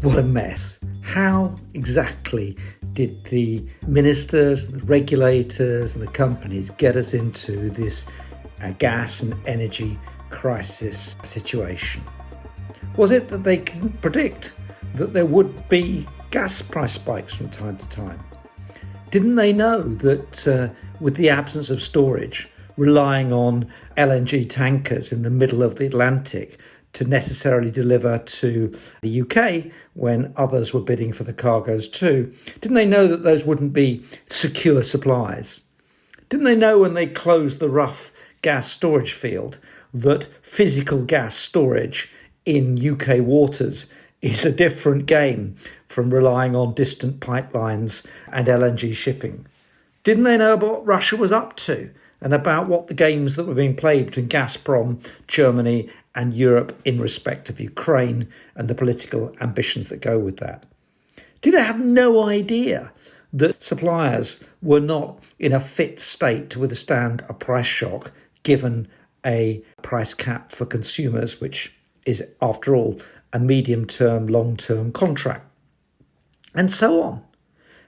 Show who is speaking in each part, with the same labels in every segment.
Speaker 1: What a mess. How exactly did the ministers, the regulators and the companies get us into this gas and energy crisis situation? Was it that they couldn't predict that there would be gas price spikes from time to time? Didn't they know that with the absence of storage, relying on LNG tankers in the middle of the Atlantic to necessarily deliver to the UK when others were bidding for the cargoes too, didn't they know that those wouldn't be secure supplies? Didn't they know when they closed the Rough gas storage field that physical gas storage in UK waters is a different game from relying on distant pipelines and LNG shipping? Didn't they know about what Russia was up to and about what the games that were being played between Gazprom, Germany and Europe in respect of Ukraine and the political ambitions that go with that? Did they have no idea that suppliers were not in a fit state to withstand a price shock given a price cap for consumers, which is, after all, a medium-term, long-term contract? And so on.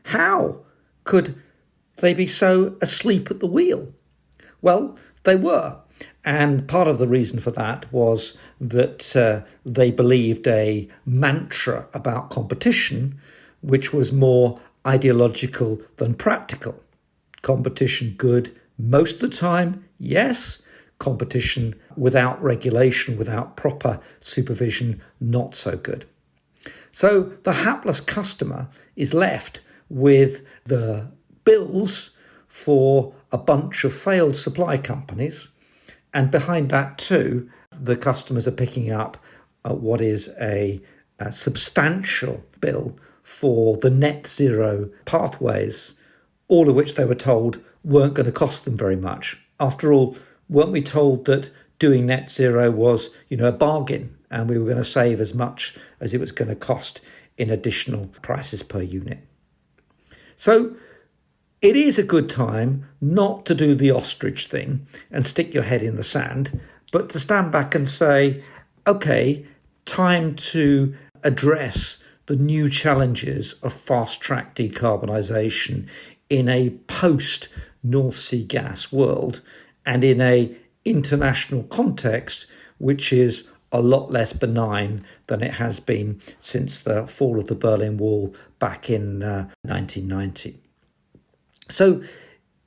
Speaker 1: How could they be so asleep at the wheel? Well, they were. And part of the reason for that was that they believed a mantra about competition, which was more ideological than practical. Competition good most of the time, yes. Competition without regulation, without proper supervision, not so good. So the hapless customer is left with the bills for a bunch of failed supply companies. And behind that too, the customers are picking up what is a substantial bill for the net zero pathways, all of which they were told weren't going to cost them very much. After all, weren't we told that doing net zero was, a bargain, and we were going to save as much as it was going to cost in additional prices per unit? So it is a good time not to do the ostrich thing and stick your head in the sand, but to stand back and say, okay, time to address the new challenges of fast-track decarbonisation in a post-North Sea gas world and in a international context which is a lot less benign than it has been since the fall of the Berlin Wall back in 1990. So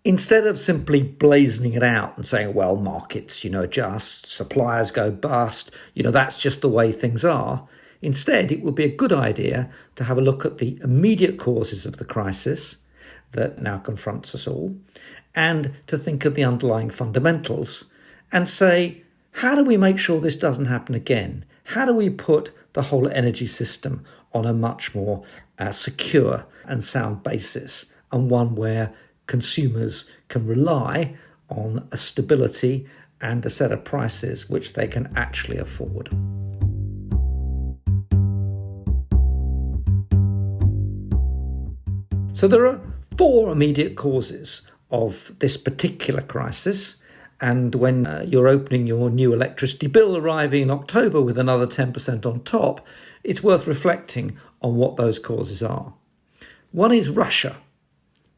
Speaker 1: instead of simply blazoning it out and saying, well, markets, adjust, suppliers go bust, that's just the way things are, instead it would be a good idea to have a look at the immediate causes of the crisis that now confronts us all, and to think of the underlying fundamentals and say, how do we make sure this doesn't happen again? How do we put the whole energy system on a much more secure and sound basis, and one where consumers can rely on a stability and a set of prices which they can actually afford? So there are 4 immediate causes of this particular crisis. And when you're opening your new electricity bill arriving in October with another 10% on top, it's worth reflecting on what those causes are. One is Russia.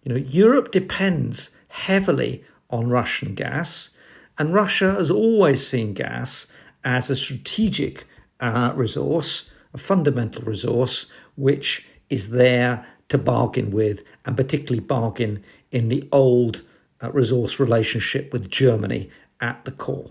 Speaker 1: Europe depends heavily on Russian gas, and Russia has always seen gas as a strategic resource, a fundamental resource, which is there to bargain with, and particularly bargain in the old resource relationship with Germany at the core.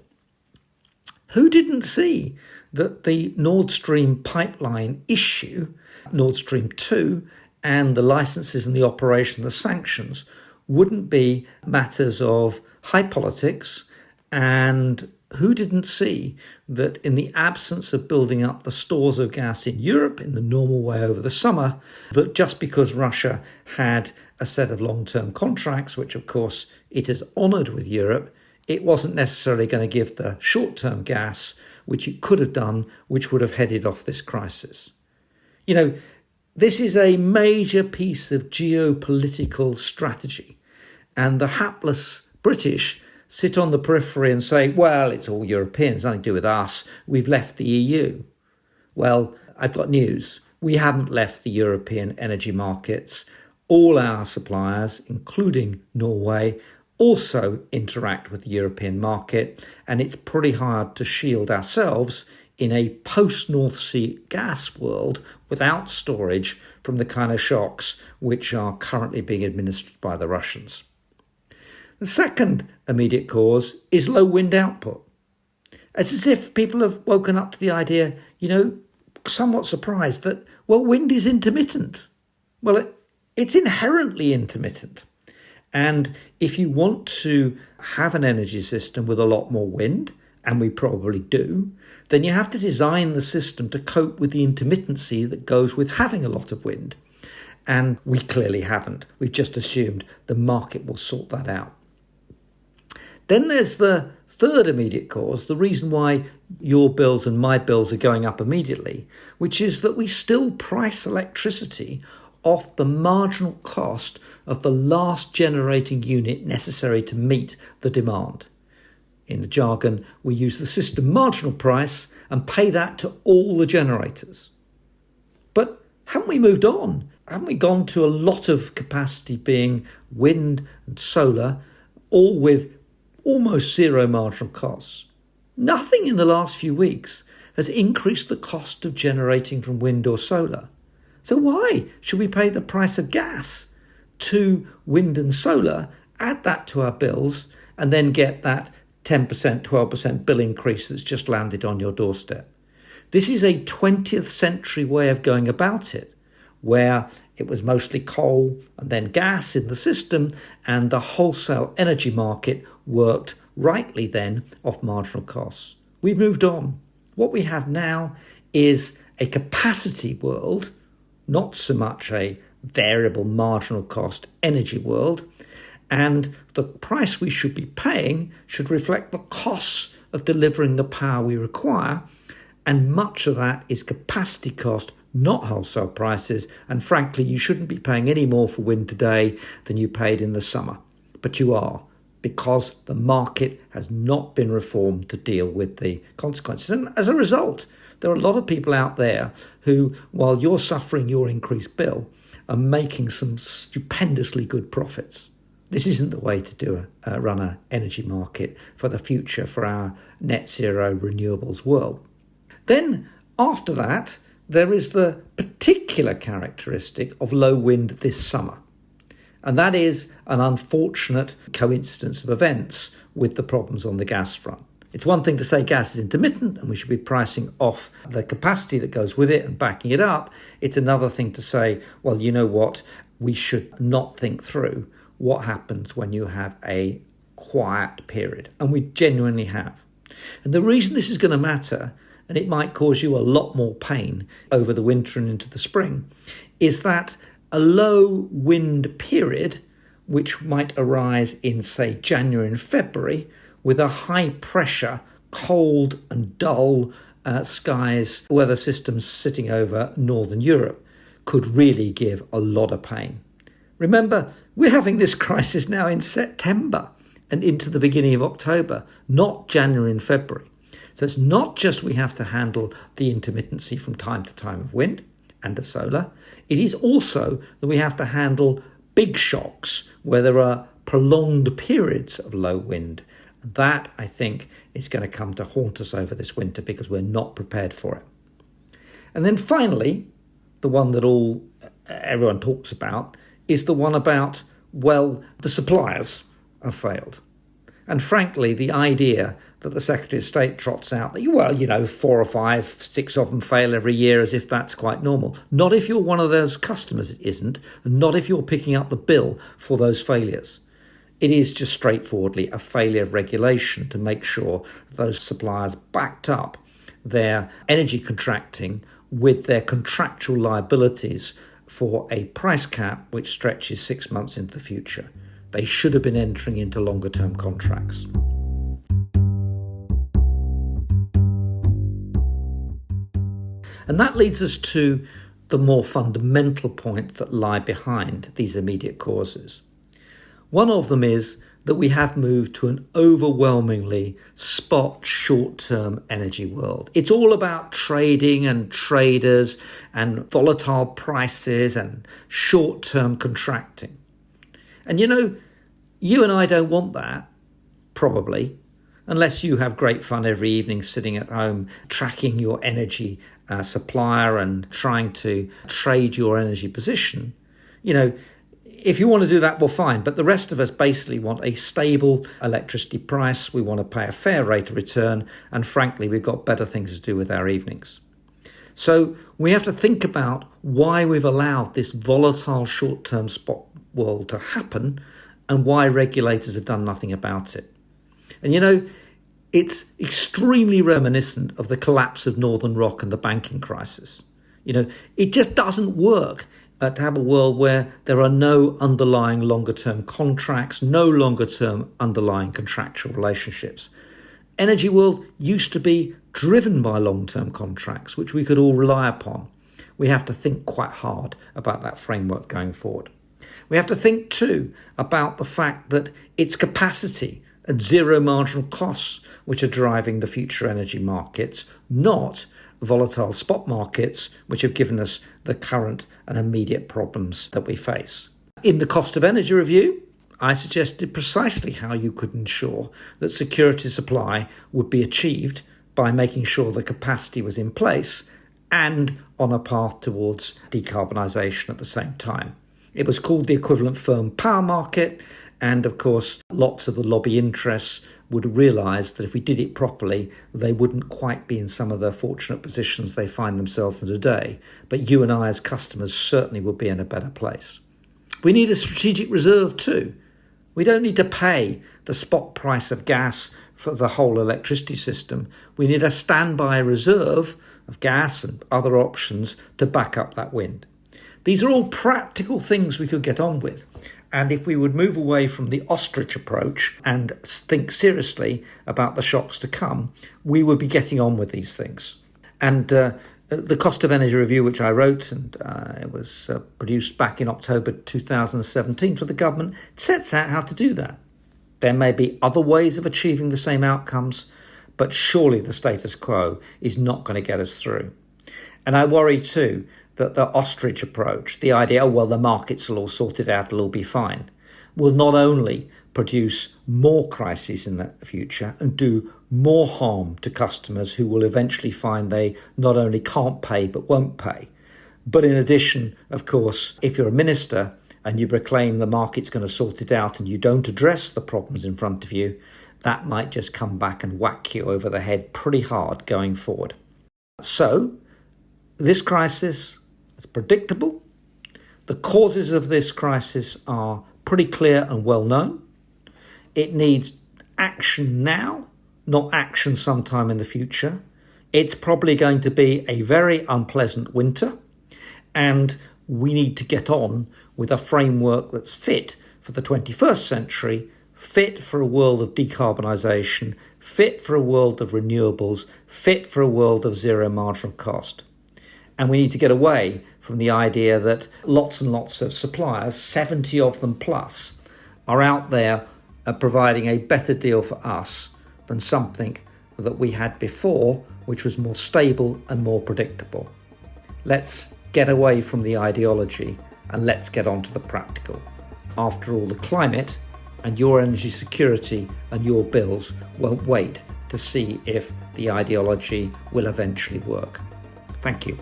Speaker 1: Who didn't see that the Nord Stream pipeline issue, Nord Stream 2, and the licenses and the operation, the sanctions, wouldn't be matters of high politics? And who didn't see that in the absence of building up the stores of gas in Europe in the normal way over the summer, that just because Russia had a set of long-term contracts, which of course it has honoured with Europe, it wasn't necessarily going to give the short-term gas, which it could have done, which would have headed off this crisis. This is a major piece of geopolitical strategy, and the hapless British sit on the periphery and say, well, it's all Europeans, nothing to do with us, we've left the EU. Well, I've got news. We haven't left the European energy markets. All our suppliers, including Norway, also interact with the European market, and it's pretty hard to shield ourselves in a post-North Sea gas world without storage from the kind of shocks which are currently being administered by the Russians. The second immediate cause is low wind output. It's as if people have woken up to the idea, somewhat surprised that, wind is intermittent. Well, it's inherently intermittent. And if you want to have an energy system with a lot more wind, and we probably do, then you have to design the system to cope with the intermittency that goes with having a lot of wind. And we clearly haven't. We've just assumed the market will sort that out. Then there's the third immediate cause, the reason why your bills and my bills are going up immediately, which is that we still price electricity off the marginal cost of the last generating unit necessary to meet the demand. In the jargon, we use the system marginal price and pay that to all the generators. But haven't we moved on? Haven't we gone to a lot of capacity being wind and solar, all with almost zero marginal costs? Nothing in the last few weeks has increased the cost of generating from wind or solar. So why should we pay the price of gas to wind and solar, add that to our bills, and then get that 10%, 12% bill increase that's just landed on your doorstep? This is a 20th century way of going about it, where it was mostly coal and then gas in the system, and the wholesale energy market worked rightly then off marginal costs. We've moved on. What we have now is a capacity world, not so much a variable marginal cost energy world, and the price we should be paying should reflect the costs of delivering the power we require, and much of that is capacity cost, not wholesale prices, and frankly you shouldn't be paying any more for wind today than you paid in the summer. But you are, because the market has not been reformed to deal with the consequences. And as a result, there are a lot of people out there who, while you're suffering your increased bill, are making some stupendously good profits. This isn't the way to run an energy market for the future, for our net zero renewables world. Then after that, there is the particular characteristic of low wind this summer. And that is an unfortunate coincidence of events with the problems on the gas front. It's one thing to say gas is intermittent and we should be pricing off the capacity that goes with it and backing it up. It's another thing to say, well, you know what, we should not think through what happens when you have a quiet period. And we genuinely have. And the reason this is going to matter, and it might cause you a lot more pain over the winter and into the spring, is that a low wind period, which might arise in, say, January and February, with a high pressure, cold and dull skies, weather systems sitting over Northern Europe, could really give a lot of pain. Remember, we're having this crisis now in September and into the beginning of October, not January and February. So it's not just we have to handle the intermittency from time to time of wind and of solar. It is also that we have to handle big shocks where there are prolonged periods of low wind. That, I think, is going to come to haunt us over this winter because we're not prepared for it. And then finally, the one that everyone talks about is the one about, the suppliers have failed. And frankly, the idea that the Secretary of State trots out that, 4 or 5, 6 of them fail every year as if that's quite normal. Not if you're one of those customers, it isn't. And not if you're picking up the bill for those failures. It is just straightforwardly a failure of regulation to make sure those suppliers backed up their energy contracting with their contractual liabilities for a price cap which stretches 6 months into the future. They should have been entering into longer term contracts. And that leads us to the more fundamental points that lie behind these immediate causes. One of them is that we have moved to an overwhelmingly spot short-term energy world. It's all about trading and traders and volatile prices and short-term contracting. And you and I don't want that, probably, unless you have great fun every evening sitting at home tracking your energy supplier and trying to trade your energy position. If you want to do that, well, fine. But the rest of us basically want a stable electricity price. We want to pay a fair rate of return. And frankly, we've got better things to do with our evenings. So we have to think about why we've allowed this volatile short-term spot world to happen and why regulators have done nothing about it. And it's extremely reminiscent of the collapse of Northern Rock and the banking crisis. It just doesn't work to have a world where there are no underlying longer-term contracts, no longer-term underlying contractual relationships. Energy world used to be driven by long-term contracts, which we could all rely upon. We have to think quite hard about that framework going forward. We have to think too about the fact that it's capacity and zero marginal costs which are driving the future energy markets, not volatile spot markets, which have given us the current and immediate problems that we face. In the cost of energy review, I suggested precisely how you could ensure that security supply would be achieved by making sure the capacity was in place and on a path towards decarbonisation at the same time. It was called the equivalent firm power market, and of course lots of the lobby interests would realise that if we did it properly, they wouldn't quite be in some of the fortunate positions they find themselves in today. But you and I as customers certainly would be in a better place. We need a strategic reserve too. We don't need to pay the spot price of gas for the whole electricity system. We need a standby reserve of gas and other options to back up that wind. These are all practical things we could get on with. And if we would move away from the ostrich approach and think seriously about the shocks to come, we would be getting on with these things. And the cost of energy review, which I wrote, and it was produced back in October 2017 for the government, sets out how to do that. There may be other ways of achieving the same outcomes, but surely the status quo is not going to get us through. And I worry too that the ostrich approach, the idea, the markets will all sort it out, it'll all be fine, will not only produce more crises in the future and do more harm to customers who will eventually find they not only can't pay but won't pay. But in addition, of course, if you're a minister and you proclaim the market's going to sort it out and you don't address the problems in front of you, that might just come back and whack you over the head pretty hard going forward. So, this crisis is predictable. The causes of this crisis are pretty clear and well known. It needs action now, not action sometime in the future. It's probably going to be a very unpleasant winter, and we need to get on with a framework that's fit for the 21st century, fit for a world of decarbonisation, fit for a world of renewables, fit for a world of zero marginal cost. And we need to get away from the idea that lots and lots of suppliers, 70 of them plus, are out there providing a better deal for us than something that we had before, which was more stable and more predictable. Let's get away from the ideology and let's get on to the practical. After all, the climate and your energy security and your bills won't wait to see if the ideology will eventually work. Thank you.